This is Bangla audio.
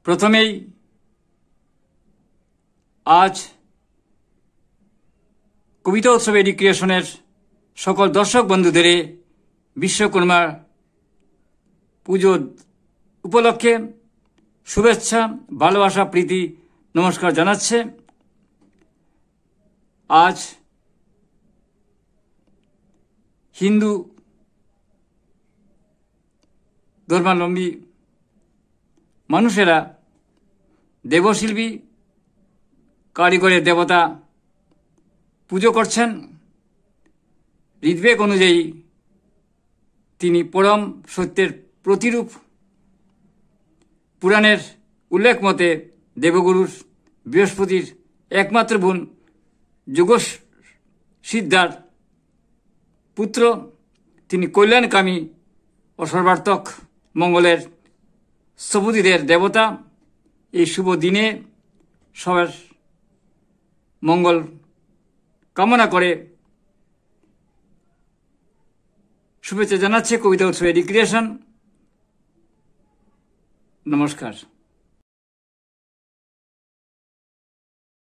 প্রথমেই আজ কবিতা উৎসব এডি ক্রিয়েশনের সকল দর্শক বন্ধুদের বিশ্বকর্মা পুজো উপলক্ষে শুভেচ্ছা, ভালোবাসা, প্রীতি, নমস্কার জানাচ্ছে। আজ হিন্দু ধর্মাবলম্বী মানুষেরা দেবশিল্পী কারিগরের দেবতা পুজো করছেন। ঋগ্বেদ অনুযায়ী তিনি পরম সত্যের প্রতিরূপ। পুরাণের উল্লেখ মতে দেবগুরুর বৃহস্পতির একমাত্র বোন যোগসিদ্ধার পুত্র। তিনি কল্যাণকামী ও সর্বার্থক মঙ্গলের স্থপতিদের দেবতা। এই শুভ দিনে সবার মঙ্গল কামনা করে শুভেচ্ছা জানাচ্ছে কবিতা উৎসব এডি ক্রিয়েশন। নমস্কার।